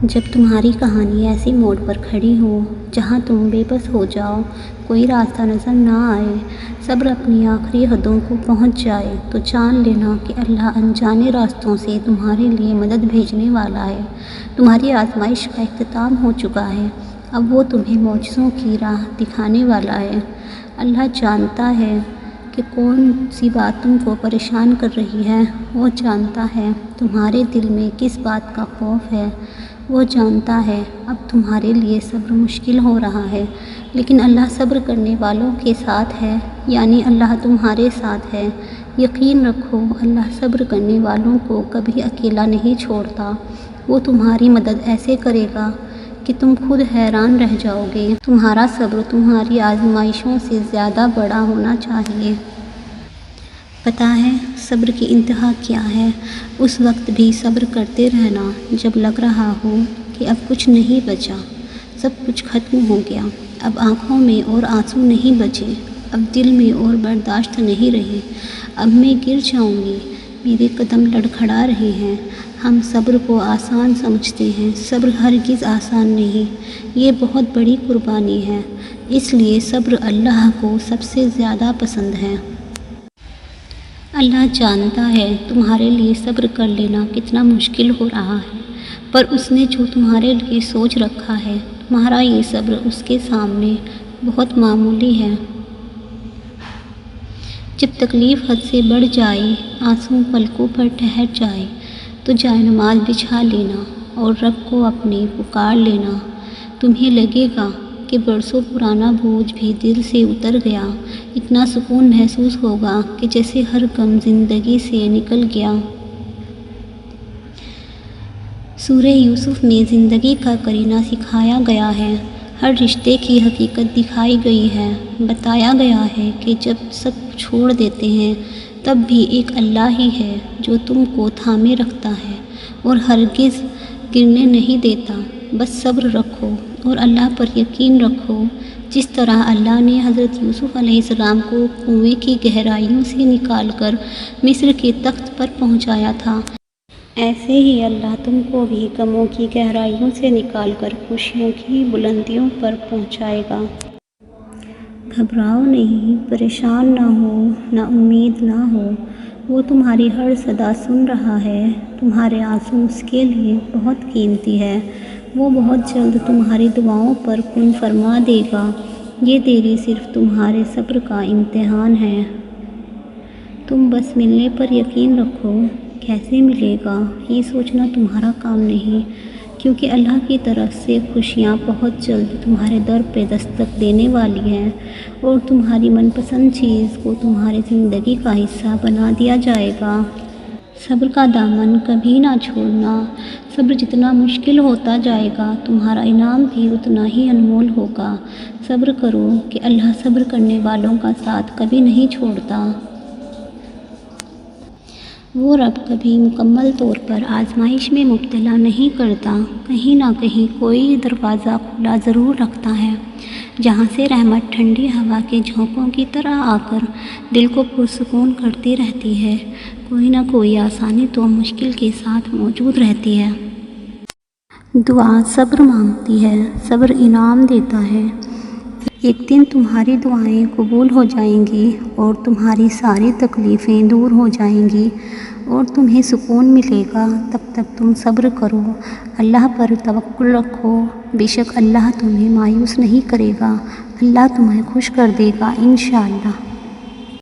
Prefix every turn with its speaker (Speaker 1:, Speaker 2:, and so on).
Speaker 1: جب تمہاری کہانی ایسی موڑ پر کھڑی ہو جہاں تم بے بس ہو جاؤ، کوئی راستہ نظر نہ آئے، صبر اپنی آخری حدوں کو پہنچ جائے، تو جان لینا کہ اللہ انجانے راستوں سے تمہارے لیے مدد بھیجنے والا ہے۔ تمہاری آزمائش کا اختتام ہو چکا ہے، اب وہ تمہیں معجزوں کی راہ دکھانے والا ہے۔ اللہ جانتا ہے کہ کون سی بات تم کو پریشان کر رہی ہے، وہ جانتا ہے تمہارے دل میں کس بات کا خوف ہے، وہ جانتا ہے اب تمہارے لیے صبر مشکل ہو رہا ہے، لیکن اللہ صبر کرنے والوں کے ساتھ ہے، یعنی اللہ تمہارے ساتھ ہے۔ یقین رکھو، اللہ صبر کرنے والوں کو کبھی اکیلا نہیں چھوڑتا، وہ تمہاری مدد ایسے کرے گا کہ تم خود حیران رہ جاؤ گے۔ تمہارا صبر تمہاری آزمائشوں سے زیادہ بڑا ہونا چاہیے۔ پتہ ہے صبر کی انتہا کیا ہے؟ اس وقت بھی صبر کرتے رہنا جب لگ رہا ہو کہ اب کچھ نہیں بچا، سب کچھ ختم ہو گیا، اب آنکھوں میں اور آنسو نہیں بچے، اب دل میں اور برداشت نہیں رہی، اب میں گر جاؤں گی، میرے قدم لڑکھڑا رہے ہیں۔ ہم صبر کو آسان سمجھتے ہیں، صبر ہرگز آسان نہیں، یہ بہت بڑی قربانی ہے، اس لیے صبر اللہ کو سب سے زیادہ پسند ہے۔ اللہ جانتا ہے تمہارے لیے صبر کر لینا کتنا مشکل ہو رہا ہے، پر اس نے جو تمہارے لیے سوچ رکھا ہے، تمہارا یہ صبر اس کے سامنے بہت معمولی ہے۔ جب تکلیف حد سے بڑھ جائے، آنسو پلکوں پر ٹھہر جائے، تو جائے نماز بچھا لینا اور رب کو اپنے پکار لینا۔ تمہیں لگے گا کہ برسوں پرانا بوجھ بھی دل سے اتر گیا، اتنا سکون محسوس ہوگا کہ جیسے ہر غم زندگی سے نکل گیا۔ سورہ یوسف میں زندگی کا قرینہ سکھایا گیا ہے، ہر رشتے کی حقیقت دکھائی گئی ہے، بتایا گیا ہے کہ جب سب چھوڑ دیتے ہیں تب بھی ایک اللہ ہی ہے جو تم کو تھامے رکھتا ہے اور ہرگز گرنے نہیں دیتا۔ بس صبر رکھو اور اللہ پر یقین رکھو، جس طرح اللہ نے حضرت یوسف علیہ السلام کو کنویں کی گہرائیوں سے نکال کر مصر کے تخت پر پہنچایا تھا، ایسے ہی اللہ تم کو بھی غموں کی گہرائیوں سے نکال کر خوشیوں کی بلندیوں پر پہنچائے گا۔ گھبراؤ نہیں، پریشان نہ ہو، نا امید نہ ہو، وہ تمہاری ہر صدا سن رہا ہے، تمہارے آنسو اس کے لیے بہت قیمتی ہے، وہ بہت جلد تمہاری دعاؤں پر کن فرما دے گا۔ یہ دیری صرف تمہارے صبر کا امتحان ہے۔ تم بس ملنے پر یقین رکھو، کیسے ملے گا یہ سوچنا تمہارا کام نہیں، کیونکہ اللہ کی طرف سے خوشیاں بہت جلد تمہارے در پہ دستک دینے والی ہیں اور تمہاری من پسند چیز کو تمہاری زندگی کا حصہ بنا دیا جائے گا۔ صبر کا دامن کبھی نہ چھوڑنا، صبر جتنا مشکل ہوتا جائے گا تمہارا انعام بھی اتنا ہی انمول ہوگا۔ صبر کرو کہ اللہ صبر کرنے والوں کا ساتھ کبھی نہیں چھوڑتا۔ وہ رب کبھی مکمل طور پر آزمائش میں مبتلا نہیں کرتا، کہیں نہ کہیں کوئی دروازہ کھلا ضرور رکھتا ہے، جہاں سے رحمت ٹھنڈی ہوا کے جھونکوں کی طرح آ کر دل کو پرسکون کرتی رہتی ہے۔ کوئی نہ کوئی آسانی تو مشکل کے ساتھ موجود رہتی ہے۔ دعا صبر مانگتی ہے، صبر انعام دیتا ہے۔ ایک دن تمہاری دعائیں قبول ہو جائیں گی اور تمہاری ساری تکلیفیں دور ہو جائیں گی اور تمہیں سکون ملے گا۔ تب تک تم صبر کرو، اللہ پر توکل رکھو، بے شک اللہ تمہیں مایوس نہیں کرے گا، اللہ تمہیں خوش کر دے گا انشاءاللہ۔